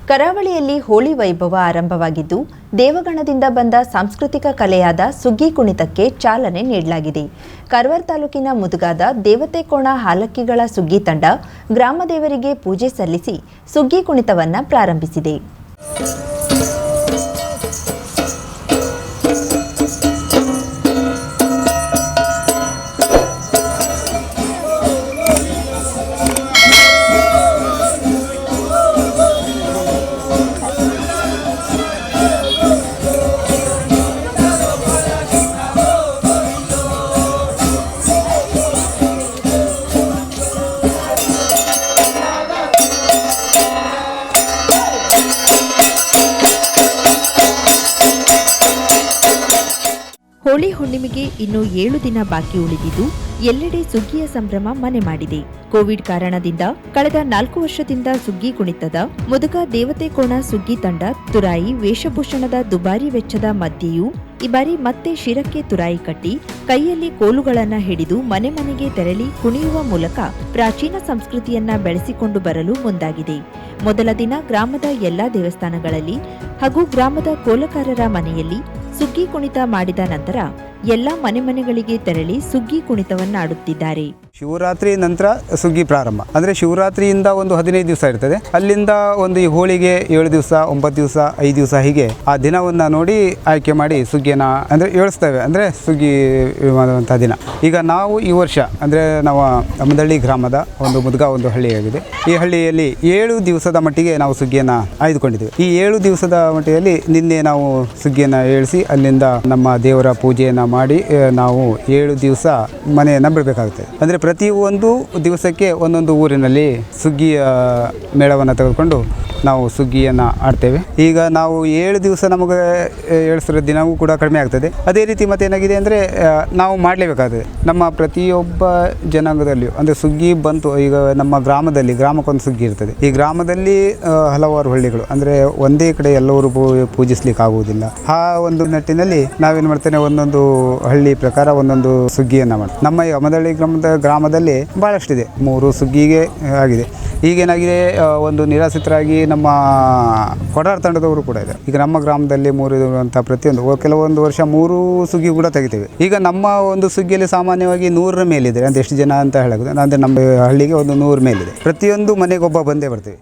ಕರಾವಳಿಯಲ್ಲಿ ಹೋಳಿ ವೈಭವ ಆರಂಭವಾಗಿದ್ದು ದೇವಗಣದಿಂದ ಬಂದ ಸಾಂಸ್ಕೃತಿಕ ಕಲೆಯಾದ ಸುಗ್ಗಿ ಕುಣಿತಕ್ಕೆ ಚಾಲನೆ ನೀಡಲಾಗಿದೆ. ಕಾರವಾರ ತಾಲೂಕಿನ ಮುದುಗಾದ ದೇವತೆಕೋಣ ಹಾಲಕ್ಕಿಗಳ ಸುಗ್ಗಿ ತಂಡ ಗ್ರಾಮ ದೇವರಿಗೆ ಪೂಜೆ ಸಲ್ಲಿಸಿ ಸುಗ್ಗಿ ಕುಣಿತವನ್ನು ಪ್ರಾರಂಭಿಸಿದೆ. ಹೋಳಿ ಹುಣ್ಣಿಮೆಗೆ ಇನ್ನು 7 ದಿನ ಬಾಕಿ ಉಳಿದಿದ್ದು ಎಲ್ಲೆಡೆ ಸುಗ್ಗಿಯ ಸಂಭ್ರಮ ಮನೆ ಮಾಡಿದೆ. ಕೋವಿಡ್ ಕಾರಣದಿಂದ ಕಳೆದ 4 ವರ್ಷದಿಂದ ಸುಗ್ಗಿ ಕುಣಿತದ ಮುದುಗ ದೇವತೆಕೋಣ ಸುಗ್ಗಿ ತಂಡ ತುರಾಯಿ ವೇಷಭೂಷಣದ ದುಬಾರಿ ವೆಚ್ಚದ ಮಧ್ಯೆಯೂ ಈ ಬಾರಿ ಮತ್ತೆ ಶಿರಕ್ಕೆ ತುರಾಯಿ ಕಟ್ಟಿ ಕೈಯಲ್ಲಿ ಕೋಲುಗಳನ್ನು ಹಿಡಿದು ಮನೆ ಮನೆಗೆ ತೆರಳಿ ಕುಣಿಯುವ ಮೂಲಕ ಪ್ರಾಚೀನ ಸಂಸ್ಕೃತಿಯನ್ನ ಬೆಳೆಸಿಕೊಂಡು ಬರಲು ಮುಂದಾಗಿದೆ. ಮೊದಲ ದಿನ ಗ್ರಾಮದ ಎಲ್ಲಾ ದೇವಸ್ಥಾನಗಳಲ್ಲಿ ಹಾಗೂ ಗ್ರಾಮದ ಕೋಲಕಾರರ ಮನೆಯಲ್ಲಿ ಸುಗ್ಗಿ ಕುಣಿತ ಮಾಡಿದ ನಂತರ ಎಲ್ಲ ಮನೆಗಳಿಗೆ ತೆರಳಿ ಸುಗ್ಗಿ ಕುಣಿತವನ್ನು ಆಡುತ್ತಿದ್ದಾರೆ. ಶಿವರಾತ್ರಿ ನಂತರ ಸುಗ್ಗಿ ಪ್ರಾರಂಭ ಅಂದರೆ ಶಿವರಾತ್ರಿಯಿಂದ ಒಂದು 15 ದಿವಸ ಇರ್ತದೆ. ಅಲ್ಲಿಂದ ಒಂದು ಈ ಹೋಳಿಗೆ 7 ದಿವಸ 9 ದಿವಸ 5 ದಿವಸ ಹೀಗೆ ಆ ದಿನವನ್ನು ನೋಡಿ ಆಯ್ಕೆ ಮಾಡಿ ಸುಗ್ಗಿಯನ್ನು ಅಂದರೆ ಏಳಿಸ್ತೇವೆ. ಅಂದರೆ ಸುಗ್ಗಿ ಮಾಡುವಂಥ ದಿನ. ಈಗ ನಾವು ಈ ವರ್ಷ ಅಂದರೆ ನಾವು ಅಮದಳ್ಳಿ ಗ್ರಾಮದ ಒಂದು ಮುದುಗ ಒಂದು ಹಳ್ಳಿಯಾಗಿದೆ. ಈ ಹಳ್ಳಿಯಲ್ಲಿ 7 ದಿವಸದ ಮಟ್ಟಿಗೆ ನಾವು ಸುಗ್ಗಿಯನ್ನು ಆಯ್ದುಕೊಂಡಿದ್ದೇವೆ. ಈ 7 ದಿವಸದ ಮಟ್ಟಿಗೆಯಲ್ಲಿ ನಿನ್ನೆ ನಾವು ಸುಗ್ಗಿಯನ್ನು ಏಳಿಸಿ ಅಲ್ಲಿಂದ ನಮ್ಮ ದೇವರ ಪೂಜೆಯನ್ನು ಮಾಡಿ ನಾವು 7 ದಿವಸ ಮನೆಯನ್ನು ಬಿಡಬೇಕಾಗುತ್ತೆ. ಅಂದರೆ ಪ್ರತಿಯೊಂದು ದಿವಸಕ್ಕೆ ಒಂದೊಂದು ಊರಿನಲ್ಲಿ ಸುಗ್ಗಿಯ ಮೇಳವನ್ನು ತೆಗೆದುಕೊಂಡು ನಾವು ಸುಗ್ಗಿಯನ್ನು ಆಡ್ತೇವೆ. ಈಗ ನಾವು 7 ದಿವಸ ನಮಗೆ ಏಳಿಸಿರೋ ದಿನವೂ ಕೂಡ ಕಡಿಮೆ ಆಗ್ತದೆ. ಅದೇ ರೀತಿ ಮತ್ತೇನಾಗಿದೆ ಅಂದರೆ ನಾವು ಮಾಡಲೇಬೇಕಾಗ್ತದೆ. ನಮ್ಮ ಪ್ರತಿಯೊಬ್ಬ ಜನಾಂಗದಲ್ಲಿಯೂ ಅಂದರೆ ಸುಗ್ಗಿ ಬಂತು. ಈಗ ನಮ್ಮ ಗ್ರಾಮಕ್ಕೊಂದು ಸುಗ್ಗಿ ಇರ್ತದೆ. ಈ ಗ್ರಾಮದಲ್ಲಿ ಹಲವಾರು ಹಳ್ಳಿಗಳು ಅಂದರೆ ಒಂದೇ ಕಡೆ ಎಲ್ಲರೂ ಪೂಜಿಸ್ಲಿಕ್ಕೆ ಆಗುವುದಿಲ್ಲ. ಆ ಒಂದು ನಿಟ್ಟಿನಲ್ಲಿ ನಾವೇನು ಮಾಡ್ತೇನೆ, ಒಂದೊಂದು ಹಳ್ಳಿ ಪ್ರಕಾರ ಒಂದೊಂದು ಸುಗ್ಗಿಯನ್ನು ಮಾಡ್ತೀವಿ. ನಮ್ಮ ಈ ಅಮದಳ್ಳಿ ಗ್ರಾಮದಲ್ಲಿ ಭಾಳಷ್ಟಿದೆ. 3 ಸುಗ್ಗಿಗೆ ಆಗಿದೆ. ಈಗೇನಾಗಿದೆ, ಒಂದು ನಿರಾಶ್ರಿತರಾಗಿ ನಮ್ಮ ಕೊಡಾರ ತಂಡದವರು ಕೂಡ ಇದೆ. ಈಗ ನಮ್ಮ ಗ್ರಾಮದಲ್ಲಿ 3 ಇರುವಂಥ ಪ್ರತಿಯೊಂದು ಕೆಲವೊಂದು ವರ್ಷ 3 ಸುಗ್ಗಿ ಕೂಡ ತೆಗಿತೇವೆ. ಈಗ ನಮ್ಮ ಒಂದು ಸುಗ್ಗಿಯಲ್ಲಿ ಸಾಮಾನ್ಯವಾಗಿ 100ರ ಮೇಲಿದೆ. ಅಂದರೆ ಎಷ್ಟು ಜನ ಅಂತ ಹೇಳೋದು ಅಂದರೆ ನಮ್ಮ ಹಳ್ಳಿಗೆ ಒಂದು 100 ಮೇಲಿದೆ. ಪ್ರತಿಯೊಂದು ಮನೆಗೊಬ್ಬ ಬಂದೇ ಬರ್ತೀವಿ.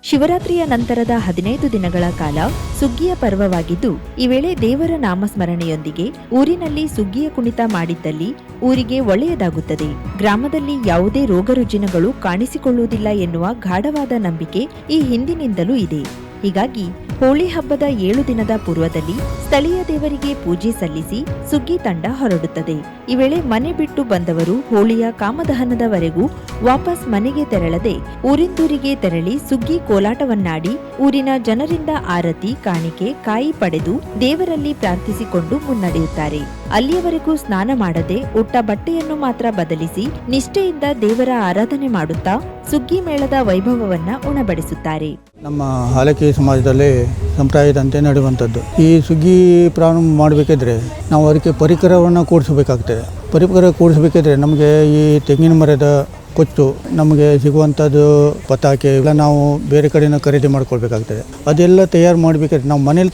ಶಿವರಾತ್ರಿಯ ನಂತರದ 15 ದಿನಗಳ ಕಾಲ ಸುಗ್ಗಿಯ ಪರ್ವವಾಗಿದ್ದು, ಈ ವೇಳೆ ದೇವರ ನಾಮಸ್ಮರಣೆಯೊಂದಿಗೆ ಊರಿನಲ್ಲಿ ಸುಗ್ಗಿಯ ಕುಣಿತ ಮಾಡಿದ್ದಲ್ಲಿ ಊರಿಗೆ ಒಳ್ಳೆಯದಾಗುತ್ತದೆ. ಗ್ರಾಮದಲ್ಲಿ ಯಾವುದೇ ರೋಗರುಜಿನಗಳು ಕಾಣಿಸಿಕೊಳ್ಳುವುದಿಲ್ಲ ಎನ್ನುವ ಗಾಢವಾದ ನಂಬಿಕೆ ಈ ಹಿಂದಿನಿಂದಲೂ ಇದೆ. ಹೀಗಾಗಿ ಹೋಳಿ ಹಬ್ಬದ 7 ದಿನದ ಪೂರ್ವದಲ್ಲಿ ಸ್ಥಳೀಯ ದೇವರಿಗೆ ಪೂಜೆ ಸಲ್ಲಿಸಿ ಸುಗ್ಗಿ ತಂಡ ಹೊರಡುತ್ತದೆ. ಈ ವೇಳೆ ಮನೆ ಬಿಟ್ಟು ಬಂದವರು ಹೋಳಿಯ ಕಾಮದಹನದವರೆಗೂ ವಾಪಸ್ ಮನೆಗೆ ತೆರಳದೆ ಊರಿಂದೂರಿಗೆ ತೆರಳಿ ಸುಗ್ಗಿ ಕೋಲಾಟವನ್ನಾಡಿ ಊರಿನ ಜನರಿಂದ ಆರತಿ, ಕಾಣಿಕೆ, ಕಾಯಿ ಪಡೆದು ದೇವರಲ್ಲಿ ಪ್ರಾರ್ಥಿಸಿಕೊಂಡು ಮುನ್ನಡೆಯುತ್ತಾರೆ. ಅಲ್ಲಿಯವರೆಗೂ ಸ್ನಾನ ಮಾಡದೆ ಉಟ್ಟ ಬಟ್ಟೆಯನ್ನು ಮಾತ್ರ ಬದಲಿಸಿ ನಿಷ್ಠೆಯಿಂದ ದೇವರ ಆರಾಧನೆ ಮಾಡುತ್ತಾ ಸುಗ್ಗಿ ಮೇಳದ ವೈಭವವನ್ನ ಉಣಬಡಿಸುತ್ತಾರೆ. ನಮ್ಮ ಹಾಲಕ್ಕಿ ಸಮಾಜದಲ್ಲಿ ಸಂಪ್ರದಾಯದಂತೆ ನಡೆಯುವಂಥದ್ದು. ಈ ಸುಗ್ಗಿ ಪ್ರಾರಂಭ ಮಾಡಬೇಕಿದ್ರೆ ನಾವು ಅದಕ್ಕೆ ಪರಿಕರವನ್ನು ಕೂಡಿಸಬೇಕಾಗ್ತದೆ. ಪರಿಕರ ಕೂಡಿಸಬೇಕಿದ್ರೆ ನಮಗೆ ಈ ತೆಂಗಿನ ಮರದ ಕೊಚ್ಚು ನಮಗೆ ಸಿಗುವಂಥದ್ದು ಪತಾಕೆ ಎಲ್ಲ ನಾವು ಬೇರೆ ಕಡೆಯಿಂದ ಖರೀದಿ ಮಾಡ್ಕೊಳ್ಬೇಕಾಗ್ತದೆ. ಅದೆಲ್ಲ ತಯಾರು ಮಾಡಬೇಕಾದ್ರೆ ನಾವು ಮನೇಲಿ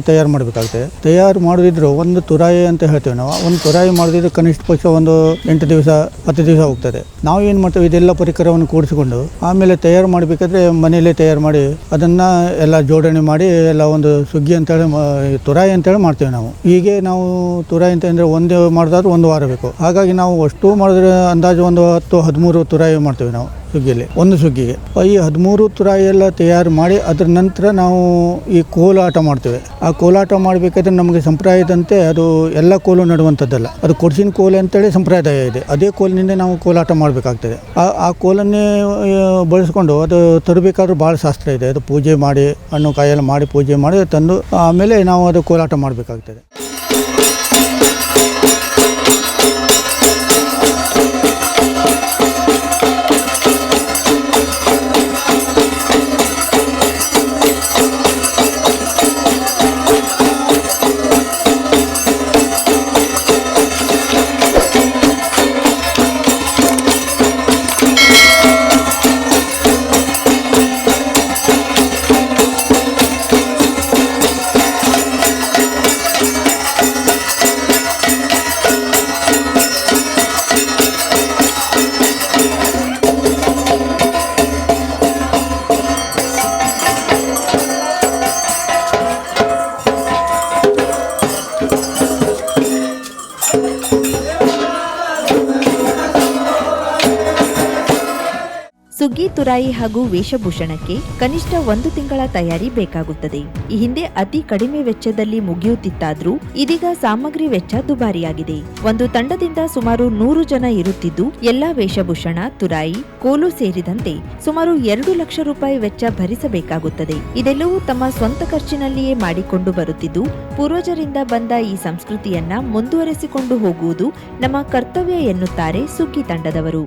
ತಯಾರು ಮಾಡಬೇಕಾಗ್ತದೆ. ತಯಾರು ಮಾಡೋದಿದ್ರು ಒಂದು ತುರಾಯಿ ಅಂತ ಹೇಳ್ತೇವೆ ನಾವು. ಒಂದು ತುರಾಯಿ ಮಾಡೋದಿದ್ರೆ ಕನಿಷ್ಠ ಪಕ್ಷ ಒಂದು 8 ದಿವಸ 10 ದಿವಸ ಹೋಗ್ತದೆ. ನಾವು ಏನು ಮಾಡ್ತೇವೆ, ಇದೆಲ್ಲ ಪರಿಕರವನ್ನು ಕೂಡಿಸಿಕೊಂಡು ಆಮೇಲೆ ತಯಾರು ಮಾಡಬೇಕಾದ್ರೆ ಮನೆಯಲ್ಲೇ ತಯಾರು ಮಾಡಿ ಅದನ್ನು ಎಲ್ಲ ಜೋಡಣೆ ಮಾಡಿ ಎಲ್ಲ ಒಂದು ಸುಗ್ಗಿ ಅಂತೇಳಿ ತುರಾಯಿ ಅಂತೇಳಿ ಮಾಡ್ತೇವೆ ನಾವು. ಹೀಗೆ ನಾವು ತುರಾಯಿ ಅಂತ ಅಂದರೆ ಒಂದೇ ಮಾಡಿದಾದ್ರೂ 1 ವಾರ ಬೇಕು. ಹಾಗಾಗಿ ನಾವು ಅಷ್ಟು ಮಾಡಿದ್ರೆ ಅಂದಾಜು ಒಂದು 10-13 13 ತುರಾಯಿ ಮಾಡ್ತೇವೆ ನಾವು ಸುಗ್ಗಿಯಲ್ಲಿ, ಒಂದು ಸುಗ್ಗಿಗೆ. ಈ 13 ತುರಾಯಿ ಎಲ್ಲ ತಯಾರು ಮಾಡಿ ಅದರ ನಂತರ ನಾವು ಈ ಕೋಲಾಟ ಮಾಡ್ತೇವೆ. ಆ ಕೋಲಾಟ ಮಾಡಬೇಕಾದ್ರೆ ನಮಗೆ ಸಂಪ್ರದಾಯದಂತೆ ಅದು ಎಲ್ಲ ಕೋಲು ನಡುವಂಥದ್ದಲ್ಲ, ಅದು ಕೊಡ್ಸಿನ ಕೋಲು ಅಂತೇಳಿ ಸಂಪ್ರದಾಯ ಇದೆ. ಅದೇ ಕೋಲಿನಿಂದ ನಾವು ಕೋಲಾಟ ಮಾಡಬೇಕಾಗ್ತದೆ. ಆ ಕೋಲನ್ನೇ ಬಳಸ್ಕೊಂಡು ಅದು ತರಬೇಕಾದ್ರೂ ಭಾಳ ಶಾಸ್ತ್ರ ಇದೆ. ಅದು ಪೂಜೆ ಮಾಡಿ ಹಣ್ಣು ಕಾಯೆಲ್ಲ ಮಾಡಿ ಪೂಜೆ ಮಾಡಿ ತಂದು ಆಮೇಲೆ ನಾವು ಅದು ಕೋಲಾಟ ಮಾಡಬೇಕಾಗ್ತದೆ. ಸುಗ್ಗಿ ತುರಾಯಿ ಹಾಗೂ ವೇಷಭೂಷಣಕ್ಕೆ ಕನಿಷ್ಠ 1 ತಿಂಗಳ ತಯಾರಿ ಬೇಕಾಗುತ್ತದೆ. ಈ ಹಿಂದೆ ಅತಿ ಕಡಿಮೆ ವೆಚ್ಚದಲ್ಲಿ ಮುಗಿಯುತ್ತಿತ್ತಾದ್ರೂ ಇದೀಗ ಸಾಮಗ್ರಿ ವೆಚ್ಚ ದುಬಾರಿಯಾಗಿದೆ. ಒಂದು ತಂಡದಿಂದ ಸುಮಾರು 100 ಜನ ಇರುತ್ತಿದ್ದು ಎಲ್ಲಾ ವೇಷಭೂಷಣ, ತುರಾಯಿ, ಕೋಲು ಸೇರಿದಂತೆ ಸುಮಾರು 2 ಲಕ್ಷ ರೂಪಾಯಿ ವೆಚ್ಚ ಭರಿಸಬೇಕಾಗುತ್ತದೆ. ಇದೆಲ್ಲವೂ ತಮ್ಮ ಸ್ವಂತ ಖರ್ಚಿನಲ್ಲಿಯೇ ಮಾಡಿಕೊಂಡು ಬರುತ್ತಿದ್ದು ಪೂರ್ವಜರಿಂದ ಬಂದ ಈ ಸಂಸ್ಕೃತಿಯನ್ನ ಮುಂದುವರೆಸಿಕೊಂಡು ಹೋಗುವುದು ನಮ್ಮ ಕರ್ತವ್ಯ ಎನ್ನುತ್ತಾರೆ ಸುಗ್ಗಿ ತಂಡದವರು.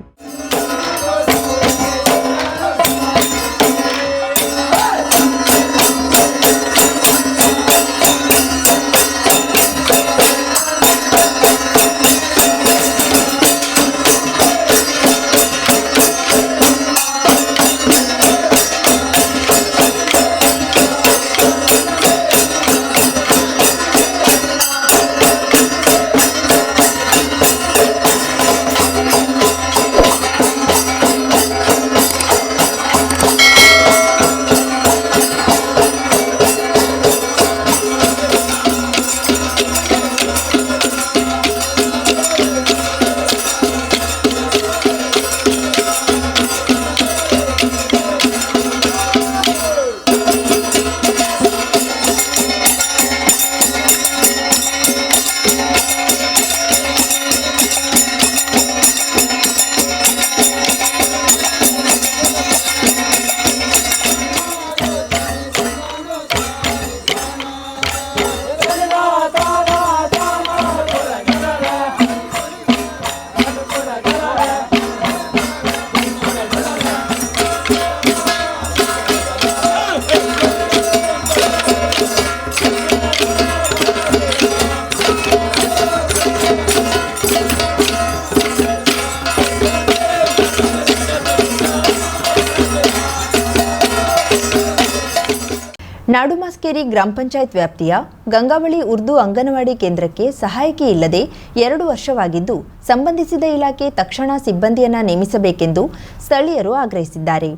ನಾಡುಮಾಸ್ಕೇರಿ ಗ್ರಾಮ ಪಂಚಾಯತ್ ವ್ಯಾಪ್ತಿಯ ಗಂಗಾವಳಿ ಉರ್ದು ಅಂಗನವಾಡಿ ಕೇಂದ್ರಕ್ಕೆ ಸಹಾಯಕಿ ಇಲ್ಲದೆ 2 ವರ್ಷವಾಗಿದ್ದು ಸಂಬಂಧಿಸಿದ ಇಲಾಖೆ ತಕ್ಷಣ ಸಿಬ್ಬಂದಿಯನ್ನ ನೇಮಿಸಬೇಕೆಂದು ಸ್ಥಳೀಯರು ಆಗ್ರಹಿಸಿದ್ದಾರೆ.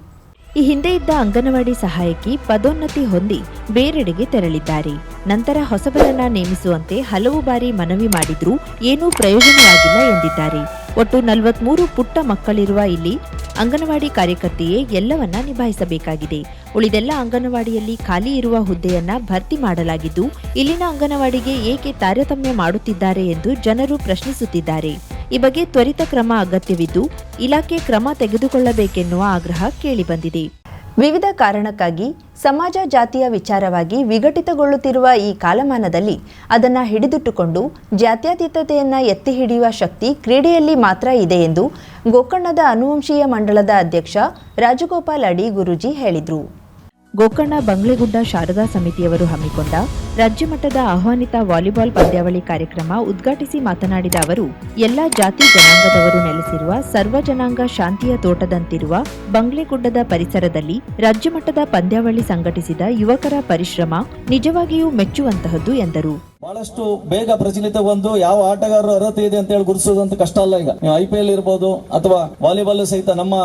ಈ ಹಿಂದೆ ಇದ್ದ ಅಂಗನವಾಡಿ ಸಹಾಯಕಿ ಪದೋನ್ನತಿ ಹೊಂದಿ ಬೇರೆಡೆಗೆ ತೆರಳಿದ್ದಾರೆ. ನಂತರ ಹೊಸಬರನ್ನ ನೇಮಿಸುವಂತೆ ಹಲವು ಬಾರಿ ಮನವಿ ಮಾಡಿದ್ರೂ ಏನೂ ಪ್ರಯೋಜನವಾಗಿಲ್ಲ ಎಂದಿದ್ದಾರೆ. ಒಟ್ಟು 43 ಪುಟ್ಟ ಮಕ್ಕಳಿರುವ ಇಲ್ಲಿ ಅಂಗನವಾಡಿ ಕಾರ್ಯಕರ್ತೆಯೇ ಎಲ್ಲವನ್ನ ನಿಭಾಯಿಸಬೇಕಾಗಿದೆ. ಉಳಿದೆಲ್ಲ ಅಂಗನವಾಡಿಯಲ್ಲಿ ಖಾಲಿ ಇರುವ ಹುದ್ದೆಯನ್ನ ಭರ್ತಿ ಮಾಡಲಾಗಿದ್ದು ಇಲ್ಲಿನ ಅಂಗನವಾಡಿಗೆ ಏಕೆ ತಾರತಮ್ಯ ಮಾಡುತ್ತಿದ್ದಾರೆ ಎಂದು ಜನರು ಪ್ರಶ್ನಿಸುತ್ತಿದ್ದಾರೆ. ಈ ಬಗ್ಗೆ ತ್ವರಿತ ಕ್ರಮ ಅಗತ್ಯವಿದ್ದು ಇಲಾಖೆ ಕ್ರಮ ತೆಗೆದುಕೊಳ್ಳಬೇಕೆನ್ನುವ ಆಗ್ರಹ ಕೇಳಿಬಂದಿದೆ. ವಿವಿಧ ಕಾರಣಕ್ಕಾಗಿ ಸಮಾಜ ಜಾತಿಯ ವಿಚಾರವಾಗಿ ವಿಘಟಿತಗೊಳ್ಳುತ್ತಿರುವ ಈ ಕಾಲಮಾನದಲ್ಲಿ ಅದನ್ನು ಹಿಡಿದಿಟ್ಟುಕೊಂಡು ಜಾತ್ಯತೀತತೆಯನ್ನು ಎತ್ತಿ ಹಿಡಿಯುವ ಶಕ್ತಿ ಕ್ರೀಡೆಯಲ್ಲಿ ಮಾತ್ರ ಇದೆ ಎಂದು ಗೋಕರ್ಣದ ಅನುವಂಶೀಯ ಮಂಡಳದ ಅಧ್ಯಕ್ಷ ರಾಜಗೋಪಾಲ್ ಅಡಿ ಗುರೂಜಿ ಹೇಳಿದರು. ಗೋಕರ್ಣ ಬಂಗ್ಲೆಗುಡ್ಡ ಶಾರದಾ ಸಮಿತಿಯವರು ಹಮ್ಮಿಕೊಂಡ ರಾಜ್ಯಮಟ್ಟದ ಆಹ್ವಾನಿತ ವಾಲಿಬಾಲ್ ಪಂದ್ಯಾವಳಿ ಕಾರ್ಯಕ್ರಮ ಉದ್ಘಾಟಿಸಿ ಮಾತನಾಡಿದ ಅವರು, ಎಲ್ಲಾ ಜಾತಿ ಜನಾಂಗದವರು ನೆಲೆಸಿರುವ ಸರ್ವ ಜನಾಂಗ ಶಾಂತಿಯ ತೋಟದಂತಿರುವ ಬಂಗ್ಲೆಗುಡ್ಡದ ಪರಿಸರದಲ್ಲಿ ರಾಜ್ಯಮಟ್ಟದ ಪಂದ್ಯಾವಳಿ ಸಂಘಟಿಸಿದ ಯುವಕರ ಪರಿಶ್ರಮ ನಿಜವಾಗಿಯೂ ಮೆಚ್ಚುವಂತಹದ್ದು ಎಂದರು. ಬಹಳಷ್ಟು ಬೇಗ ಪ್ರಚಲಿತಗೊಂಡು ಯಾವ ಆಟಗಾರರು ಅರ್ಹತೆ ಇದೆ ಅಂತ ಹೇಳಿ ಗುರುತಿಸೋದಂತ ಕಷ್ಟ ಅಲ್ಲ. ಈಗ ನೀವು IPL ಇರ್ಬೋದು ಅಥವಾ ವಾಲಿಬಾಲ್ ಸಹಿತ ನಮ್ಮ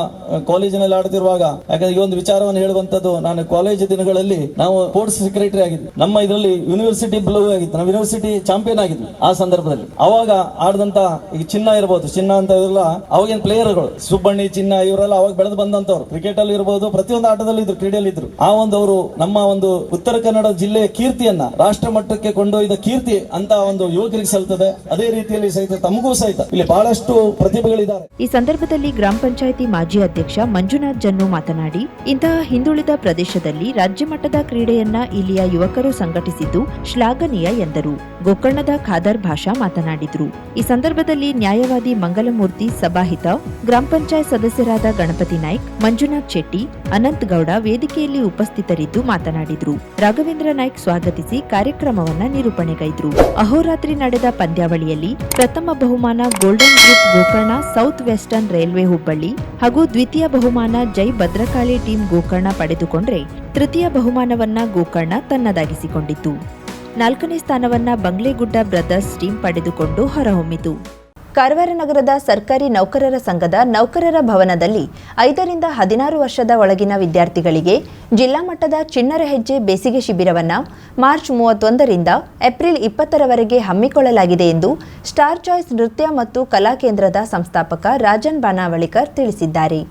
ಕಾಲೇಜಿನಲ್ಲಿ ಆಡ್ತಿರುವಾಗ, ಯಾಕಂದ್ರೆ ಈ ಒಂದು ವಿಚಾರವನ್ನು ಹೇಳುವಂತದ್ದು, ನಾನು ಕಾಲೇಜ್ ದಿನಗಳಲ್ಲಿ ನಾವು ಸ್ಪೋರ್ಟ್ಸ್ ಸೆಕ್ರೆಟರಿ ಆಗಿದ್ವಿ. ನಮ್ಮ ಇದರಲ್ಲಿ ಯೂನಿವರ್ಸಿಟಿ ಬ್ಲೂ ಆಗಿತ್ತು, ನಾವು ಯೂನಿವರ್ಸಿಟಿ ಚಾಂಪಿಯನ್ ಆಗಿದ್ವಿ. ಆ ಸಂದರ್ಭದಲ್ಲಿ ಅವಾಗ ಆಡದಂತ ಈಗ ಚಿನ್ನ ಇರ್ಬೋದು, ಚಿನ್ನ ಅಂತ ಇರಲ್ಲ, ಅವಾಗಿನ ಪ್ಲೇಯರ್ಗಳು ಸುಬ್ಬಣ್ಣಿ, ಚಿನ್ನ ಇವರೆಲ್ಲ ಅವಾಗ ಬೆಳೆದು ಬಂದಂತವ್ರು. ಕ್ರಿಕೆಟ್ ಅಲ್ಲಿ ಇರ್ಬೋದು, ಪ್ರತಿಯೊಂದು ಆಟದಲ್ಲಿ ಇದ್ರು, ಕ್ರೀಡೆಯಲ್ಲಿ ಇದ್ರು. ಆ ಒಂದು ಅವರು ನಮ್ಮ ಒಂದು ಉತ್ತರ ಕನ್ನಡ ಜಿಲ್ಲೆಯ ಕೀರ್ತಿಯನ್ನ ರಾಷ್ಟ್ರ ಮಟ್ಟಕ್ಕೆ ಕೊಂಡೊಯ್ದ ಕೀರ್ತಿ ಅಂತ ಒಂದು ಯುವಕರಿಗೆ ಸಲ್ತದೆ. ಅದೇ ರೀತಿಯಲ್ಲಿ ಸಹಿತ ತಮಗೂ ಸಹಿತ ಇಲ್ಲಿ ಬಹಳಷ್ಟು ಪ್ರತಿಭೆಗಳಿದ್ದಾರೆ. ಈ ಸಂದರ್ಭದಲ್ಲಿ ಗ್ರಾಮ ಪಂಚಾಯಿತಿ ಮಾಜಿ ಅಧ್ಯಕ್ಷ ಮಂಜುನಾಥ್ ಜನ್ನು ಮಾತನಾಡಿ, ಇಂತಹ ಹಿಂದುಳಿದ ಪ್ರದೇಶದಲ್ಲಿ ರಾಜ್ಯ ಮಟ್ಟದ ಕ್ರೀಡೆಯನ್ನ ಇಲ್ಲಿಯ ಯುವಕರು ಸಂಘಟಿಸಿದ್ದು ಶ್ಲಾಘನೀಯ ಎಂದರು. ಗೋಕರ್ಣದ ಖಾದರ್ ಭಾಷಾ ಮಾತನಾಡಿದ್ರು. ಈ ಸಂದರ್ಭದಲ್ಲಿ ನ್ಯಾಯವಾದಿ ಮಂಗಲಮೂರ್ತಿ ಸಭಾಹಿತ, ಗ್ರಾಮ ಪಂಚಾಯತ್ ಸದಸ್ಯರಾದ ಗಣಪತಿ ನಾಯ್ಕ್, ಮಂಜುನಾಥ್ ಶೆಟ್ಟಿ, ಅನಂತ್ ಗೌಡ ವೇದಿಕೆಯಲ್ಲಿ ಉಪಸ್ಥಿತರಿದ್ದು ಮಾತನಾಡಿದ್ರು. ರಾಘವೇಂದ್ರ ನಾಯ್ಕ್ ಸ್ವಾಗತಿಸಿ ಕಾರ್ಯಕ್ರಮವನ್ನ ನಿರೂಪಣೆಗೈದ್ರು. ಅಹೋರಾತ್ರಿ ನಡೆದ ಪಂದ್ಯಾವಳಿಯಲ್ಲಿ ಪ್ರಥಮ ಬಹುಮಾನ golden group Gokarna south western railway Hubballi ಹಾಗೂ ದ್ವಿತೀಯ ಬಹುಮಾನ ಜೈ ಭದ್ರಕಾಳಿ ಟೀಮ್ ಗೋಕರ್ಣ ಪಡೆದುಕೊಂಡ್ರೆ, ತೃತೀಯ ಬಹುಮಾನವನ್ನ ಗೋಕರ್ಣ ತನ್ನದಾಗಿಸಿಕೊಂಡಿತು. 4ನೇ ಸ್ಥಾನವನ್ನ ಬಂಗ್ಲೆಗುಡ್ಡ ಬ್ರದರ್ಸ್ ಟೀಮ್ ಪಡೆದುಕೊಂಡು ಹೊರಹೊಮ್ಮಿತು. ಕಾರವಾರ ನಗರದ ಸರ್ಕಾರಿ ನೌಕರರ ಸಂಘದ ನೌಕರರ ಭವನದಲ್ಲಿ 5 ರಿಂದ 16 ವರ್ಷದ ಒಳಗಿನ ವಿದ್ಯಾರ್ಥಿಗಳಿಗೆ ಜಿಲ್ಲಾ ಮಟ್ಟದ ಚಿಣ್ಣರ ಹೆಜ್ಜೆ ಬೇಸಿಗೆ ಶಿಬಿರವನ್ನು ಮಾರ್ಚ್ 31 ರಿಂದ ಏಪ್ರಿಲ್ 20ರವರೆಗೆ ಹಮ್ಮಿಕೊಳ್ಳಲಾಗಿದೆ ಎಂದು ಸ್ಟಾರ್ ಚಾಯ್ಸ್ ನೃತ್ಯ ಮತ್ತು ಕಲಾ ಕೇಂದ್ರದ ಸಂಸ್ಥಾಪಕ ರಾಜನ್ ಬಾನಾವಳಿಕರ್ ತಿಳಿಸಿದ್ದಾರೆ.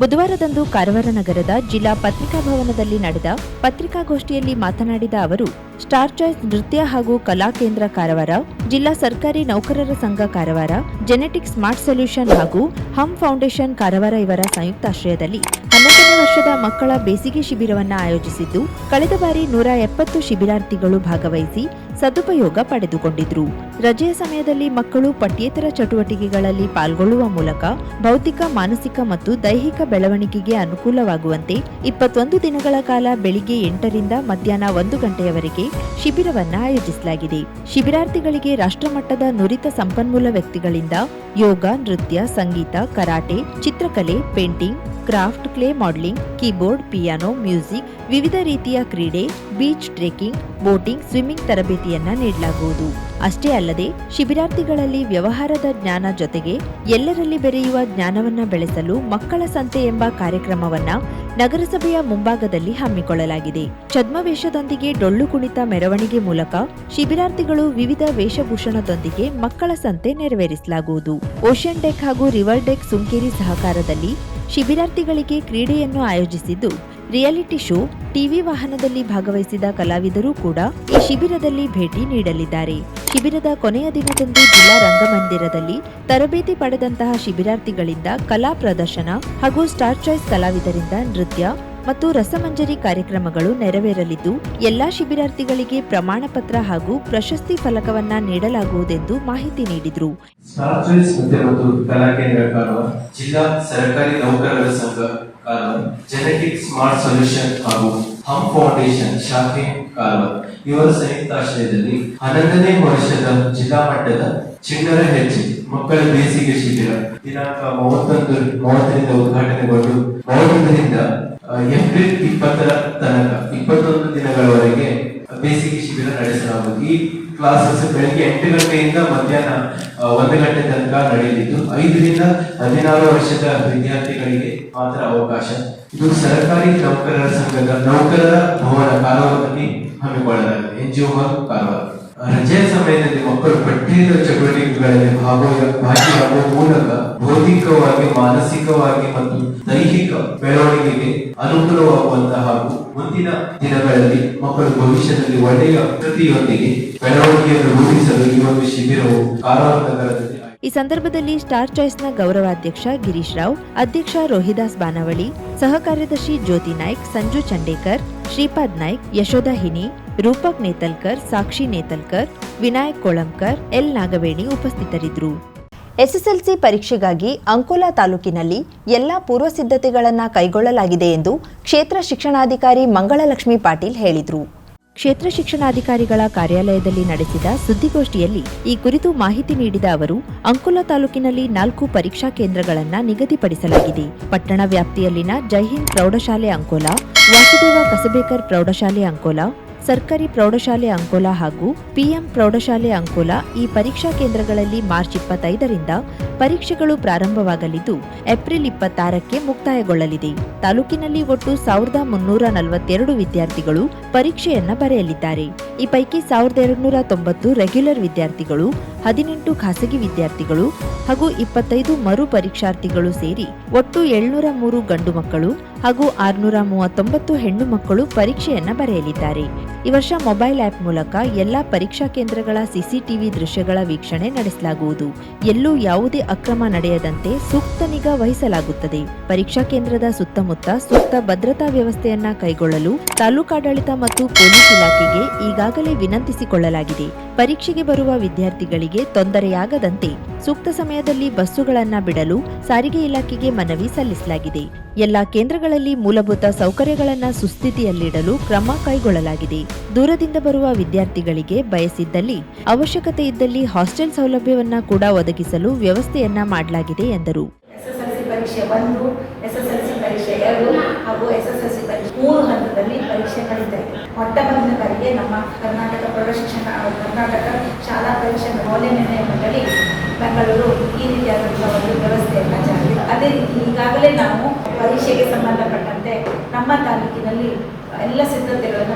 ಬುಧವಾರದಂದು ಕಾರವಾರ ನಗರದ ಜಿಲ್ಲಾ ಪತ್ರಿಕಾ ಭವನದಲ್ಲಿ ನಡೆದ ಪತ್ರಿಕಾಗೋಷ್ಠಿಯಲ್ಲಿ ಮಾತನಾಡಿದ ಅವರು, ಸ್ಟಾರ್ ಚಾಯ್ಸ್ ನೃತ್ಯ ಹಾಗೂ ಕಲಾ ಕೇಂದ್ರ ಕಾರವಾರ, ಜಿಲ್ಲಾ ಸರ್ಕಾರಿ ನೌಕರರ ಸಂಘ ಕಾರವಾರ, ಜೆನೆಟಿಕ್ ಸ್ಮಾರ್ಟ್ ಸೊಲ್ಯೂಷನ್ ಹಾಗೂ ಹಮ್ ಫೌಂಡೇಶನ್ ಕಾರವಾರ ಇವರ ಸಂಯುಕ್ತಾಶ್ರಯದಲ್ಲಿ 11ನೇ ವರ್ಷದ ಮಕ್ಕಳ ಬೇಸಿಗೆ ಶಿಬಿರವನ್ನು ಆಯೋಜಿಸಿದ್ದು, ಕಳೆದ ಬಾರಿ 170 ಶಿಬಿರಾರ್ಥಿಗಳು ಭಾಗವಹಿಸಿ ಸದುಪಯೋಗ ಪಡೆದುಕೊಂಡಿದ್ರು. ರಜೆಯ ಸಮಯದಲ್ಲಿ ಮಕ್ಕಳು ಪಠ್ಯೇತರ ಚಟುವಟಿಕೆಗಳಲ್ಲಿ ಪಾಲ್ಗೊಳ್ಳುವ ಮೂಲಕ ಬೌದ್ಧಿಕ, ಮಾನಸಿಕ ಮತ್ತು ದೈಹಿಕ ಬೆಳವಣಿಗೆಗೆ ಅನುಕೂಲವಾಗುವಂತೆ 21 ದಿನಗಳ ಕಾಲ ಬೆಳಿಗ್ಗೆ 8 ರಿಂದ ಮಧ್ಯಾಹ್ನ 1 ಗಂಟೆಯವರೆಗೆ ಶಿಬಿರವನ್ನು ಆಯೋಜಿಸಲಾಗಿದೆ. ಶಿಬಿರಾರ್ಥಿಗಳಿಗೆ ರಾಷ್ಟ್ರಮಟ್ಟದ ನುರಿತ ಸಂಪನ್ಮೂಲ ವ್ಯಕ್ತಿಗಳಿಂದ ಯೋಗ, ನೃತ್ಯ, ಸಂಗೀತ, ಕರಾಟೆ, ಚಿತ್ರಕಲೆ, painting, craft, clay modelling, keyboard, piano, music, ವಿವಿಧ ರೀತಿಯ ಕ್ರೀಡೆ, ಬೀಚ್ ಟ್ರೆಕಿಂಗ್, ಬೋಟಿಂಗ್, ಸ್ವಿಮ್ಮಿಂಗ್ ತರಬೇತಿಯನ್ನ ನೀಡಲಾಗುವುದು. ಅಷ್ಟೇ ಅಲ್ಲದೆ ಶಿಬಿರಾರ್ಥಿಗಳಲ್ಲಿ ವ್ಯವಹಾರದ ಜ್ಞಾನ ಜೊತೆಗೆ ಎಲ್ಲರಲ್ಲಿ ಬೆರೆಯುವ ಜ್ಞಾನವನ್ನ ಬೆಳೆಸಲು ಮಕ್ಕಳ ಸಂತೆ ಎಂಬ ಕಾರ್ಯಕ್ರಮವನ್ನ ನಗರಸಭೆಯ ಮುಂಭಾಗದಲ್ಲಿ ಹಮ್ಮಿಕೊಳ್ಳಲಾಗಿದೆ. ಛದ್ಮವೇಷದೊಂದಿಗೆ ಡೊಳ್ಳು ಕುಣಿತ ಮೆರವಣಿಗೆ ಮೂಲಕ ಶಿಬಿರಾರ್ಥಿಗಳು ವಿವಿಧ ವೇಷಭೂಷಣದೊಂದಿಗೆ ಮಕ್ಕಳ ಸಂತೆ ನೆರವೇರಿಸಲಾಗುವುದು. ಓಷನ್ ಡೆಕ್ ಹಾಗೂ ರಿವರ್ ಡೆಕ್ ಸುಂಕೇರಿ ಸಹಕಾರದಲ್ಲಿ ಶಿಬಿರಾರ್ಥಿಗಳಿಗೆ ಕ್ರೀಡೆಯನ್ನು ಆಯೋಜಿಸಿದ್ದು, ರಿಯಾಲಿಟಿ ಶೋ, ಟಿವಿ ವಾಹನದಲ್ಲಿ ಭಾಗವಹಿಸಿದ ಕಲಾವಿದರು ಕೂಡ ಈ ಶಿಬಿರದಲ್ಲಿ ಭೇಟಿ ನೀಡಲಿದ್ದಾರೆ. ಶಿಬಿರದ ಕೊನೆಯ ದಿನದಂದು ಜಿಲ್ಲಾ ರಂಗಮಂದಿರದಲ್ಲಿ ತರಬೇತಿ ಪಡೆದಂತಹ ಶಿಬಿರಾರ್ಥಿಗಳಿಂದ ಕಲಾ ಪ್ರದರ್ಶನ ಹಾಗೂ ಸ್ಟಾರ್ ಚಾಯ್ಸ್ ಕಲಾವಿದರಿಂದ ನೃತ್ಯ ಮತ್ತು ರಸಮಂಜರಿ ಕಾರ್ಯಕ್ರಮಗಳು ನೆರವೇರಲಿದ್ದು, ಎಲ್ಲಾ ಶಿಬಿರಾರ್ಥಿಗಳಿಗೆ ಪ್ರಮಾಣ ಪತ್ರ ಹಾಗೂ ಪ್ರಶಸ್ತಿ ಫಲಕವನ್ನ ನೀಡಲಾಗುವುದೆಂದು ಮಾಹಿತಿ ನೀಡಿದರು. ಸ್ಟಾರ್ ಚಾಯ್ಸ್ ನೃತ್ಯ ಮತ್ತು ಕಲಾ ಕೇಂದ್ರ ಕಾರವಾರ, ಜಿಲ್ಲಾ ಸರ್ಕಾರಿ ನೌಕರರ ಸಂಘ ಕಾರವಾರ, ಜೆನೆಟಿಕ್ ಸ್ಮಾರ್ಟ್ ಸೊಲ್ಯೂಷನ್ ಹಾಗೂ ಹಮ್ ಫೌಂಡೇಶನ್ ಶಾಖೆ ಕಾರವಾರ ಇವರ ಸಂಯುಕ್ತಾಶ್ರಯದಲ್ಲಿ 11ನೇ ವರ್ಷದ ಜಿಲ್ಲಾ ಮಟ್ಟದ ಚಿಣ್ಣರ ಹೆಜ್ಜೆ ಮಕ್ಕಳ ಬೇಸಿಗೆ ಶಿಬಿರ ದಿನಾಂಕ 30ರಿಂದ ಉದ್ಘಾಟನೆಗೊಂಡು 30ರಿಂದ ಏಪ್ರಿಲ್ 20ರ ತನಕ 21 ದಿನಗಳವರೆಗೆ ಬೇಸಿಗೆ ಶಿಬಿರ ನಡೆಸಲಾಗುವುದು. ಈ ಕ್ಲಾಸಸ್ ಬೆಳಿಗ್ಗೆ 8 ಗಂಟೆಯಿಂದ ಮಧ್ಯಾಹ್ನ 1 ಗಂಟೆ ತನಕ ನಡೆಯಲಿದ್ದು, 5 ರಿಂದ 16 ವರ್ಷದ ವಿದ್ಯಾರ್ಥಿಗಳಿಗೆ ಮಾತ್ರ ಅವಕಾಶ. ಇದು ಸರ್ಕಾರಿ ನೌಕರರ ಸಂಘದ ನೌಕರರ ಭವನ ಕಾರವಾರದಲ್ಲಿ ಹಮ್ಮಿಕೊಳ್ಳಲಾಗಿದೆ. NGO ಕಾರವಾರ. ರಜೆಯ ಸಮಯದಲ್ಲಿ ಮಕ್ಕಳು ಪಠ್ಯೇತರ ಚಟುವಟಿಕೆಗಳಲ್ಲಿ ಭಾಗಿಯಾಗುವ ಮೂಲಕ ಭೌತಿಕವಾಗಿ, ಮಾನಸಿಕವಾಗಿ ಮತ್ತು ದೈಹಿಕ ಬೆಳವಣಿಗೆಗೆ ಅನುಕೂಲವಾಗುವಂತಹ ಹಾಗೂ ಮುಂದಿನ ದಿನಗಳಲ್ಲಿ ಮಕ್ಕಳು ಭವಿಷ್ಯದಲ್ಲಿ ಒಳ್ಳೆಯ ಕೃತಿಯೊಂದಿಗೆ ಬೆಳವಣಿಗೆಯನ್ನು ರೂಪಿಸಲು ಈ ಒಂದು ಶಿಬಿರವು ಕಾರವಾರ ನಗರದಲ್ಲಿ. ಈ ಸಂದರ್ಭದಲ್ಲಿ ಸ್ಟಾರ್ ಚಾಯ್ಸ್ನ ಗೌರವಾಧ್ಯಕ್ಷ ಗಿರೀಶ್ ರಾವ್, ಅಧ್ಯಕ್ಷ ರೋಹಿದಾಸ್ ಬಾನವಳಿ, ಸಹ ಕಾರ್ಯದರ್ಶಿ ಜ್ಯೋತಿ ನಾಯ್ಕ್, ಸಂಜು ಚಂಡೇಕರ್, ಶ್ರೀಪಾದ್ ನಾಯ್ಕ್, ಯಶೋಧ ಹಿನಿ, ರೂಪಕ್ ನೇತಲ್ಕರ್, ಸಾಕ್ಷಿ ನೇತಲ್ಕರ್, ವಿನಾಯಕ್ ಕೋಳಂಕರ್, ಎಲ್ ನಾಗವೇಣಿ ಉಪಸ್ಥಿತರಿದ್ದರು. ಎಸ್ಎಸ್ಎಲ್ಸಿ ಪರೀಕ್ಷೆಗಾಗಿ ಅಂಕೋಲಾ ತಾಲೂಕಿನಲ್ಲಿ ಎಲ್ಲಾ ಪೂರ್ವ ಸಿದ್ಧತೆಗಳನ್ನು ಕೈಗೊಳ್ಳಲಾಗಿದೆ ಎಂದು ಕ್ಷೇತ್ರ ಶಿಕ್ಷಣಾಧಿಕಾರಿ ಮಂಗಳಲಕ್ಷ್ಮಿ ಪಾಟೀಲ್ ಹೇಳಿದರು. ಕ್ಷೇತ್ರ ಶಿಕ್ಷಣಾಧಿಕಾರಿಗಳ ಕಾರ್ಯಾಲಯದಲ್ಲಿ ನಡೆಸಿದ ಸುದ್ದಿಗೋಷ್ಠಿಯಲ್ಲಿ ಈ ಕುರಿತು ಮಾಹಿತಿ ನೀಡಿದ ಅವರು, ಅಂಕೋಲಾ ತಾಲೂಕಿನಲ್ಲಿ 4 ಪರೀಕ್ಷಾ ಕೇಂದ್ರಗಳನ್ನು ನಿಗದಿಪಡಿಸಲಾಗಿದೆ. ಪಟ್ಟಣ ವ್ಯಾಪ್ತಿಯಲ್ಲಿನ ಜೈಹಿಂದ್ ಪ್ರೌಢಶಾಲೆ ಅಂಕೋಲಾ, ವಾಸುದೇವ ಕಸಬೇಕರ್ ಪ್ರೌಢಶಾಲೆ ಅಂಕೋಲಾ, ಸರ್ಕಾರಿ ಪ್ರೌಢಶಾಲೆ ಅಂಕೋಲಾ ಹಾಗೂ ಪಿಎಂ ಪ್ರೌಢಶಾಲೆ ಅಂಕೋಲಾ ಈ ಪರೀಕ್ಷಾ ಕೇಂದ್ರಗಳಲ್ಲಿ ಮಾರ್ಚ್ 25ರಿಂದ ಪರೀಕ್ಷೆಗಳು ಪ್ರಾರಂಭವಾಗಲಿದ್ದು ಏಪ್ರಿಲ್ 26ಕ್ಕೆ ಮುಕ್ತಾಯಗೊಳ್ಳಲಿದೆ. ತಾಲೂಕಿನಲ್ಲಿ ಒಟ್ಟು 1342 ವಿದ್ಯಾರ್ಥಿಗಳು ಪರೀಕ್ಷೆಯನ್ನ ಬರೆಯಲಿದ್ದಾರೆ. ಈ ಪೈಕಿ 1290 ರೆಗ್ಯುಲರ್ ವಿದ್ಯಾರ್ಥಿಗಳು, 18 ಖಾಸಗಿ ವಿದ್ಯಾರ್ಥಿಗಳು ಹಾಗೂ 25 ಮರು ಪರೀಕ್ಷಾರ್ಥಿಗಳು ಸೇರಿ ಒಟ್ಟು 703 ಗಂಡು ಮಕ್ಕಳು ಹಾಗೂ 639 ಹೆಣ್ಣು ಮಕ್ಕಳು ಪರೀಕ್ಷೆಯನ್ನ ಬರೆಯಲಿದ್ದಾರೆ. ಈ ವರ್ಷ ಮೊಬೈಲ್ ಆಪ್ ಮೂಲಕ ಎಲ್ಲಾ ಪರೀಕ್ಷಾ ಕೇಂದ್ರಗಳ ಸಿಸಿಟಿವಿ ದೃಶ್ಯಗಳ ವೀಕ್ಷಣೆ ನಡೆಸಲಾಗುವುದು. ಎಲ್ಲೂ ಯಾವುದೇ ಅಕ್ರಮ ನಡೆಯದಂತೆ ಸೂಕ್ತ ನಿಗಾ ವಹಿಸಲಾಗುತ್ತದೆ. ಪರೀಕ್ಷಾ ಕೇಂದ್ರದ ಸುತ್ತಮುತ್ತ ಸೂಕ್ತ ಭದ್ರತಾ ವ್ಯವಸ್ಥೆಯನ್ನ ಕೈಗೊಳ್ಳಲು ತಾಲೂಕಾಡಳಿತ ಮತ್ತು ಪೊಲೀಸ್ ಇಲಾಖೆಗೆ ಈಗಾಗಲೇ ವಿನಂತಿಸಿಕೊಳ್ಳಲಾಗಿದೆ. ಪರೀಕ್ಷೆಗೆ ಬರುವ ವಿದ್ಯಾರ್ಥಿಗಳಿಗೆ ತೊಂದರೆಯಾಗದಂತೆ ಸೂಕ್ತ ಸಮಯದಲ್ಲಿ ಬಸ್ಸುಗಳನ್ನ ಬಿಡಲು ಸಾರಿಗೆ ಇಲಾಖೆಗೆ ಮನವಿ ಸಲ್ಲಿಸಲಾಗಿದೆ. ಎಲ್ಲಾ ಕೇಂದ್ರಗಳಲ್ಲಿ ಮೂಲಭೂತ ಸೌಕರ್ಯಗಳನ್ನ ಸುಸ್ಥಿತಿಯಲ್ಲಿಡಲು ಕ್ರಮ ಕೈಗೊಳ್ಳಲಾಗಿದೆ. ದೂರದಿಂದ ಬರುವ ವಿದ್ಯಾರ್ಥಿಗಳಿಗೆ ಬಯಸಿದ್ದಲ್ಲಿ ಅವಶ್ಯಕತೆ ಇದ್ದಲ್ಲಿ ಹಾಸ್ಟೆಲ್ ಸೌಲಭ್ಯವನ್ನ ಕೂಡ ಒದಗಿಸಲು ವ್ಯವಸ್ಥೆಯನ್ನ ಮಾಡಲಾಗಿದೆ ಎಂದರು. SSLC ಪರೀಕ್ಷೆ 1, SSLC ಪರೀಕ್ಷೆ 2 ಹಾಗೂ SSLC ಪರೀಕ್ಷೆ 3 ಹಂತದಲ್ಲಿ ಪರೀಕ್ಷೆ ನಡೀತಾ ಇದೆ. ಮೊಟ್ಟ ಮೊದಲನೇ ಬಾರಿಗೆ ನಮ್ಮ ಕರ್ನಾಟಕ ಶಾಲಾ ಪರೀಕ್ಷೆ ಮೌಲ್ಯನಿರ್ಣಯ ಮಂಡಳಿ ಬೆಂಗಳೂರು ಈ ರೀತಿಯಾದಂತಹ ಒಂದು ವ್ಯವಸ್ಥೆಯನ್ನು ಜಾರಿ. ಅದೇ ರೀತಿ ಈಗಾಗಲೇ ನಾವು ಪರೀಕ್ಷೆಗೆ ಸಂಬಂಧಪಟ್ಟಂತೆ ನಮ್ಮ ತಾಲೂಕಿನಲ್ಲಿ ಎಲ್ಲ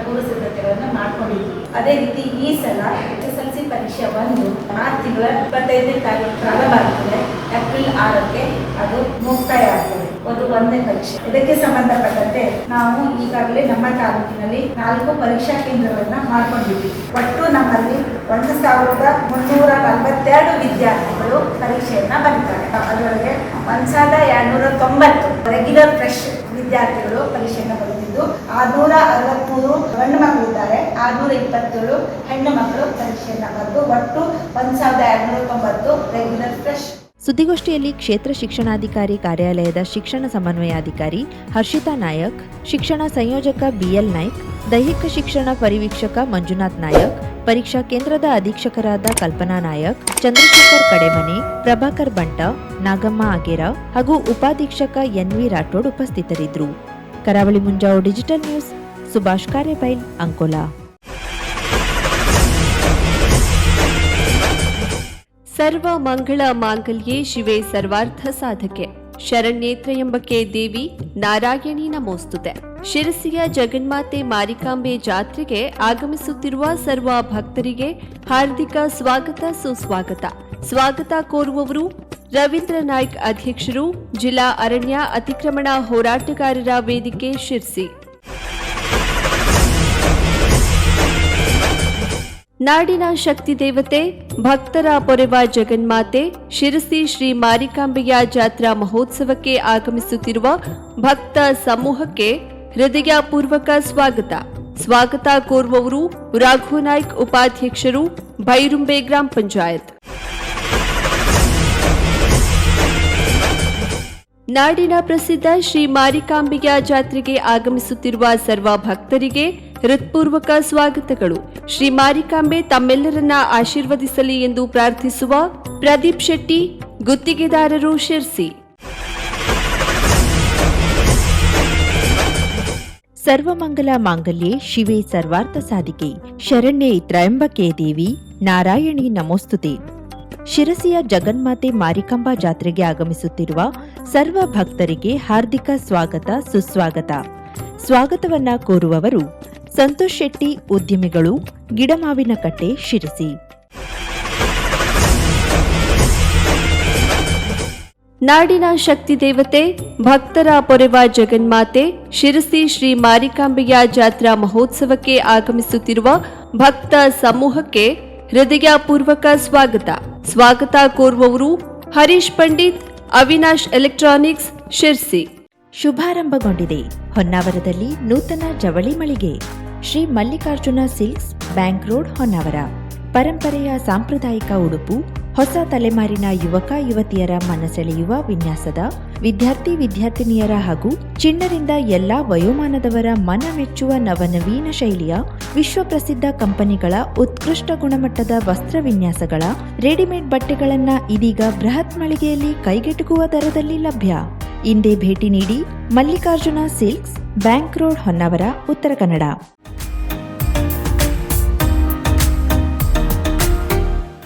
ಪೂರ್ವ ಸಿದ್ಧತೆಗಳನ್ನು ಮಾಡ್ಕೊಂಡಿದ್ವಿ. ಅದೇ ರೀತಿ ಈ ಸಲ SSLC ಪರೀಕ್ಷೆ 1 ಮಾರ್ಚ್ ತಿಂಗಳ 25ನೇ ತಾರೀಕು ಪ್ರಾರಂಭ ಆಗ್ತದೆ. ಏಪ್ರಿಲ್ 6ಕ್ಕೆ ಅದು ಮುಕ್ತಾಯ ಆಗ್ತದೆ. ಅದು 1ನೇ ಪರೀಕ್ಷೆ. ಇದಕ್ಕೆ ಸಂಬಂಧಪಟ್ಟಂತೆ ನಾವು ಈಗಾಗಲೇ ನಮ್ಮ ತಾಲೂಕಿನಲ್ಲಿ 4 ಪರೀಕ್ಷಾ ಕೇಂದ್ರಗಳನ್ನ ಮಾಡ್ಕೊಂಡಿದ್ವಿ. ಒಟ್ಟು ನಮ್ಮಲ್ಲಿ 1342 ವಿದ್ಯಾರ್ಥಿಗಳು ಪರೀಕ್ಷೆಯನ್ನ ಬರೀತಾರೆ. ಅದರೊಳಗೆ 1290 ರೆಗ್ಯುಲರ್ ಫ್ರೆಶ್ ವಿದ್ಯಾರ್ಥಿಗಳು ಪರೀಕ್ಷೆಯನ್ನು ಬರೆದಿದ್ದು, 663 ಗಂಡು ಮಕ್ಕಳು ಇದ್ದಾರೆ, 627 ಹೆಣ್ಣು ಮಕ್ಕಳು ಪರೀಕ್ಷೆಯನ್ನು ಬರೆದು ಒಟ್ಟು 1290 ರೆಗ್ಯುಲರ್ ಫ್ರೆಶ್. ಸುದ್ದಿಗೋಷ್ಠಿಯಲ್ಲಿ ಕ್ಷೇತ್ರ ಶಿಕ್ಷಣಾಧಿಕಾರಿ ಕಾರ್ಯಾಲಯದ ಶಿಕ್ಷಣ ಸಮನ್ವಯಾಧಿಕಾರಿ ಹರ್ಷಿತಾ ನಾಯಕ್, ಶಿಕ್ಷಣ ಸಂಯೋಜಕ ಬಿಎಲ್ ನಾಯ್ಕ್, ದೈಹಿಕ ಶಿಕ್ಷಣ ಪರಿವೀಕ್ಷಕ ಮಂಜುನಾಥ್ ನಾಯಕ್, ಪರೀಕ್ಷಾ ಕೇಂದ್ರದ ಅಧೀಕ್ಷಕರಾದ ಕಲ್ಪನಾ ನಾಯಕ್, ಚಂದ್ರಶೇಖರ್ ಕಡೆಮನೆ, ಪ್ರಭಾಕರ್ ಬಂಟ, ನಾಗಮ್ಮ ಆಗೇರ ಹಾಗೂ ಉಪಾಧೀಕ್ಷಕ ಎನ್ವಿ ರಾಠೋಡ್ ಉಪಸ್ಥಿತರಿದ್ದರು. ಕರಾವಳಿ ಮುಂಜಾವು ಡಿಜಿಟಲ್ ನ್ಯೂಸ್, ಸುಭಾಷ್ ಕಾರೇಬೈಲ್, ಅಂಕೋಲಾ. ಸರ್ವ ಮಂಗಳ ಮಾಂಗಲ್ಯೆ ಶಿವೆ ಸರ್ವಾರ್ಥ ಸಾಧಕೆ ಶರಣ್ಯೇ ತ್ರ್ಯಂಬಕೆ ದೇವಿ ನಾರಾಯಣಿ ನಮೋಸ್ತುತೆ. ಶಿರಸಿಯ ಜಗನ್ಮಾತೆ ಮಾರಿಕಾಂಬೆ ಜಾತ್ರೆಗೆ ಆಗಮಿಸುತ್ತಿರುವ ಸರ್ವ ಭಕ್ತರಿಗೆ ಹಾರ್ದಿಕ ಸ್ವಾಗತ ಸುಸ್ವಾಗತ. ಸ್ವಾಗತ ಕೋರುವವರು ರವೀಂದ್ರ ನಾಯ್ಕ್, ಅಧ್ಯಕ್ಷರು, ಜಿಲ್ಲಾ ಅರಣ್ಯ ಅತಿಕ್ರಮಣ ಹೋರಾಟಗಾರರ ವೇದಿಕೆ, ಶಿರ್ಸಿ. ನಾಡಿನ ಶಕ್ತಿ ದೇವತೆ, ಭಕ್ತರ ಪೊರೆವ ಜಗನ್ಮಾತೆ ಶಿರಸಿ ಶ್ರೀ ಮಾರಿಕಾಂಬೆಯ ಜಾತ್ರಾ ಮಹೋತ್ಸವಕ್ಕೆ ಆಗಮಿಸುತ್ತಿರುವ ಭಕ್ತ ಸಮೂಹಕ್ಕೆ ಹೃದಯಪೂರ್ವಕ ಸ್ವಾಗತ. ಸ್ವಾಗತ ಕೋರುವವರು ರಾಘು ನಾಯ್ಕ್, ಉಪಾಧ್ಯಕ್ಷರು, ಭೈರುಂಬೆ ಗ್ರಾಮ ಪಂಚಾಯತ್. ನಾಡಿನ ಪ್ರಸಿದ್ಧ ಶ್ರೀ ಮಾರಿಕಾಂಬೆಯ ಜಾತ್ರೆಗೆ ಆಗಮಿಸುತ್ತಿರುವ ಸರ್ವ ಭಕ್ತರಿಗೆ ಹೃತ್ಪೂರ್ವಕ ಸ್ವಾಗತಗಳು. ಶ್ರೀ ಮಾರಿಕಾಂಬೆ ತಮ್ಮೆಲ್ಲರನ್ನ ಆಶೀರ್ವದಿಸಲಿ ಎಂದು ಪ್ರಾರ್ಥಿಸುವ ಪ್ರದೀಪ್ ಶೆಟ್ಟಿ, ಗುತ್ತಿಗೆದಾರರು, ಶಿರ್ಸಿ. ಸರ್ವಮಂಗಲ ಮಾಂಗಲ್ಯೆ ಶಿವೆ ಸರ್ವಾರ್ಥ ಸಾಧಿಕೆ ಶರಣ್ಯೇ ತ್ರ್ಯಂಬಕೆ ದೇವಿ ನಾರಾಯಣಿ ನಮೋಸ್ತುತೆ. ಶಿರಸಿಯ ಜಗನ್ಮಾತೆ ಮಾರಿಕಾಂಬಾ ಜಾತ್ರೆಗೆ ಆಗಮಿಸುತ್ತಿರುವ ಸರ್ವ ಭಕ್ತರಿಗೆ ಹಾರ್ದಿಕ ಸ್ವಾಗತ ಸುಸ್ವಾಗತ. ಸ್ವಾಗತವನ್ನ ಕೋರುವವರು ಸಂತೋಷ್ ಶೆಟ್ಟಿ, ಉದ್ಯಮಿಗಳು, ಗಿಡಮಾವಿನಕಟ್ಟೆ, ಶಿರಸಿ. ನಾಡಿನ ಶಕ್ತಿ ದೇವತೆ, ಭಕ್ತರ ಪೊರೆವ ಜಗನ್ಮಾತೆ ಶಿರಸಿ ಶ್ರೀ ಮಾರಿಕಾಂಬೆಯ ಜಾತ್ರಾ ಮಹೋತ್ಸವಕ್ಕೆ ಆಗಮಿಸುತ್ತಿರುವ ಭಕ್ತ ಸಮೂಹಕ್ಕೆ ಹೃದಯಪೂರ್ವಕ ಸ್ವಾಗತ. ಸ್ವಾಗತ ಕೋರುವವರು ಹರೀಶ್ ಪಂಡಿತ್, ಅವಿನಾಶ್ ಎಲೆಕ್ಟ್ರಾನಿಕ್ಸ್, ಶಿರ್ಸಿ. ಶುಭಾರಂಭಗೊಂಡಿದೆ ಹೊನ್ನಾವರದಲ್ಲಿ ನೂತನ ಜವಳಿ ಮಳಿಗೆ. Shri Mallikarjuna silks, bank road, Honnavar. ಪರಂಪರೆಯ ಸಾಂಪ್ರದಾಯಿಕ ಉಡುಪು, ಹೊಸ ತಲೆಮಾರಿನ ಯುವಕ ಯುವತಿಯರ ಮನಸೆಳೆಯುವ ವಿನ್ಯಾಸದ, ವಿದ್ಯಾರ್ಥಿ ವಿದ್ಯಾರ್ಥಿನಿಯರ ಹಾಗೂ ಚಿಣ್ಣರಿಂದ ಎಲ್ಲಾ ವಯೋಮಾನದವರ ಮನ ಮೆಚ್ಚುವ ನವನವೀನ ಶೈಲಿಯ ವಿಶ್ವಪ್ರಸಿದ್ಧ ಕಂಪನಿಗಳ ಉತ್ಕೃಷ್ಟ ಗುಣಮಟ್ಟದ ವಸ್ತ್ರ ವಿನ್ಯಾಸಗಳ ರೆಡಿಮೇಡ್ ಬಟ್ಟೆಗಳನ್ನ ಇದೀಗ ಬೃಹತ್ ಮಳಿಗೆಯಲ್ಲಿ ಕೈಗೆಟುಕುವ ದರದಲ್ಲಿ ಲಭ್ಯ. ಇಂದೇ ಭೇಟಿ ನೀಡಿ. Mallikarjuna silks, bank road, Honnavar, Uttara Kannada.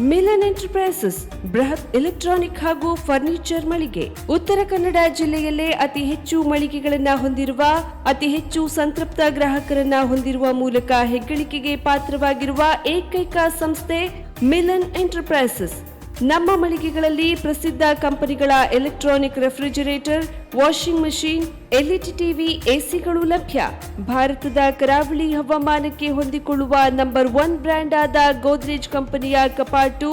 Milan enterprises ಬೃಹತ್ ಎಲೆಕ್ಟ್ರಾನಿಕ್ ಹಾಗೂ ಫರ್ನಿಚರ್ ಮಳಿಗೆ. ಉತ್ತರ ಕನ್ನಡ ಜಿಲ್ಲೆಯಲ್ಲೇ ಅತಿ ಹೆಚ್ಚು ಮಳಿಗೆಗಳನ್ನ ಹೊಂದಿರುವ, ಅತಿ ಹೆಚ್ಚು ಸಂತೃಪ್ತ ಗ್ರಾಹಕರನ್ನ ಹೊಂದಿರುವ ಮೂಲಕ ಹೆಗ್ಗಳಿಕೆಗೆ ಪಾತ್ರವಾಗಿರುವ ಏಕೈಕ ಸಂಸ್ಥೆ ಮಿಲನ್ ಎಂಟರ್ಪ್ರೈಸಸ್. ನಮ್ಮ ಮಳಿಗೆಗಳಲ್ಲಿ ಪ್ರಸಿದ್ಧ ಕಂಪನಿಗಳ electronic refrigerator, washing machine, LED TV, ಎಸಿಗಳು ಲಭ್ಯ. ಭಾರತದ ಕರಾವಳಿ ಹವಾಮಾನಕ್ಕೆ ಹೊಂದಿಕೊಳ್ಳುವ ನಂಬರ್ 1 ಬ್ರ್ಯಾಂಡ್ ಆದ ಗೋದ್ರೇಜ್ ಕಂಪನಿಯ ಕಪಾಟು,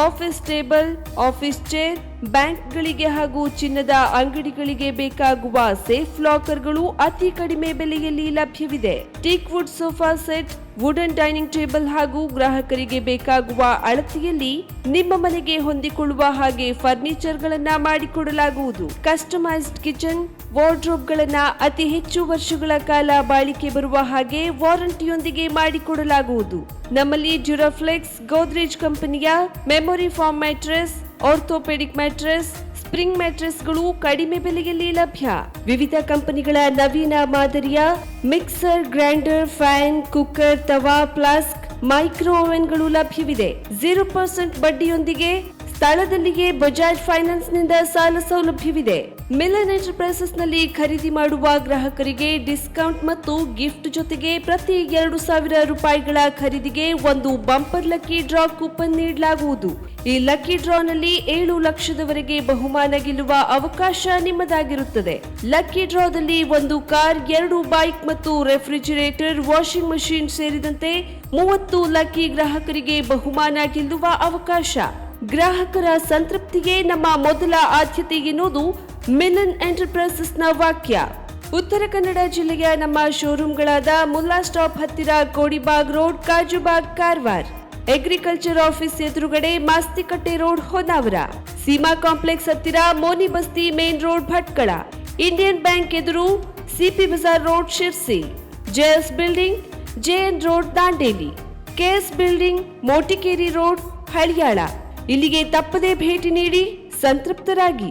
ಆಫೀಸ್ ಟೇಬಲ್, ಆಫೀಸ್ ಚೇರ್, ಬ್ಯಾಂಕ್ಗಳಿಗೆ ಹಾಗೂ ಚಿನ್ನದ ಅಂಗಡಿಗಳಿಗೆ ಬೇಕಾಗುವ ಸೇಫ್ ಲಾಕರ್ಗಳು ಅತಿ ಕಡಿಮೆ ಬೆಲೆಯಲ್ಲಿ ಲಭ್ಯವಿದೆ. Teak wood sofa set, wooden dining table ಹಾಗೂ ಗ್ರಾಹಕರಿಗೆ ಬೇಕಾಗುವ ಅಳತೆಯಲ್ಲಿ ನಿಮ್ಮ ಮನೆಗೆ ಹೊಂದಿಕೊಳ್ಳುವ ಹಾಗೆ ಫರ್ನಿಚರ್ ಗಳನ್ನ ಮಾಡಿಕೊಡಲಾಗುವುದು. ಕಸ್ಟಮೈಸ್ಡ್ ಕಿಚನ್, ವಾರ್ಡ್ರೋಬ್ ಗಳನ್ನ ಅತಿ ಹೆಚ್ಚು ವರ್ಷಗಳ ಕಾಲ ಬಾಳಿಕೆ ಬರುವ ಹಾಗೆ ವಾರಂಟಿಯೊಂದಿಗೆ ಮಾಡಿಕೊಡಲಾಗುವುದು. ನಮ್ಮಲ್ಲಿ ಡ್ಯೂರಾಫ್ಲೆಕ್ಸ್, ಗೋದ್ರೇಜ್ ಕಂಪನಿಯ memory foam mattress, orthopaedic mattress, spring ಮ್ಯಾಟ್ರೆಸ್ಗಳು ಕಡಿಮೆ ಬೆಲೆಯಲ್ಲಿ ಲಭ್ಯ. ವಿವಿಧ ಕಂಪನಿಗಳ ನವೀನ ಮಾದರಿಯ mixer, grinder, fan, cooker, tawa, flask, micro ಓವೆನ್ಗಳು ಲಭ್ಯವಿದೆ. 0% ಬಡ್ಡಿಯೊಂದಿಗೆ ಸ್ಥಳದಲ್ಲಿಯೇ ಬಜಾಜ್ ಫೈನಾನ್ಸ್ ನಿಂದ ಸಾಲ ಸೌಲಭ್ಯವಿದೆ. ಮಿಲನ್ ಎಂಟರ್ಪ್ರೈಸಸ್ ನಲ್ಲಿ ಖರೀದಿ ಮಾಡುವ ಗ್ರಾಹಕರಿಗೆ ಡಿಸ್ಕೌಂಟ್ ಮತ್ತು ಗಿಫ್ಟ್ ಜೊತೆಗೆ ಪ್ರತಿ 2,000 ರೂಪಾಯಿಗಳ ಖರೀದಿಗೆ ಒಂದು ಬಂಪರ್ ಲಕ್ಕಿ ಡ್ರಾ ಕೂಪನ್ ನೀಡಲಾಗುವುದು. ಈ ಲಕ್ಕಿ ಡ್ರಾನಲ್ಲಿ 7 ಲಕ್ಷದವರೆಗೆ ಬಹುಮಾನ ಗೆಲ್ಲುವ ಅವಕಾಶ ನಿಮ್ಮದಾಗಿರುತ್ತದೆ. ಲಕ್ಕಿ ಡ್ರಾದಲ್ಲಿ 1 ಕಾರ್, 2 ಬೈಕ್ ಮತ್ತು ರೆಫ್ರಿಜಿರೇಟರ್, ವಾಷಿಂಗ್ ಮಷೀನ್ ಸೇರಿದಂತೆ 30 ಲಕ್ಕಿ ಗ್ರಾಹಕರಿಗೆ ಬಹುಮಾನ ಗೆಲ್ಲುವ ಅವಕಾಶ. ಗ್ರಾಹಕರ ಸಂತೃಪ್ತಿಗೆ ನಮ್ಮ ಮೊದಲ ಆದ್ಯತೆ ಎನ್ನುವುದು ಮಿಲನ್ ಎಂಟರ್ಪ್ರೈಸಸ್ನ ವಾಕ್ಯ. ಉತ್ತರ ಕನ್ನಡ ಜಿಲ್ಲೆಯ ನಮ್ಮ ಶೋರೂಮ್ಗಳಾದ ಮುಲ್ಲಾ ಸ್ಟಾಪ್ ಹತ್ತಿರ Kodibag road, Kajubag, Karwar, agriculture office ಎದುರುಗಡೆ ಮಾಸ್ತಿಕಟ್ಟೆ ರೋಡ್, ಹೊನ್ನಾವರ, ಸೀಮಾ ಕಾಂಪ್ಲೆಕ್ಸ್ ಹತ್ತಿರ Moni Basti main road, Bhatkal, Indian bank ಎದುರು CP Bazaar road, Sirsi, JS building, JN road, Dandeli, KS building, Motikeri road, Haliyal. ಇಲ್ಲಿಗೆ ತಪ್ಪದೇ ಭೇಟಿ ನೀಡಿ ಸಂತೃಪ್ತರಾಗಿ.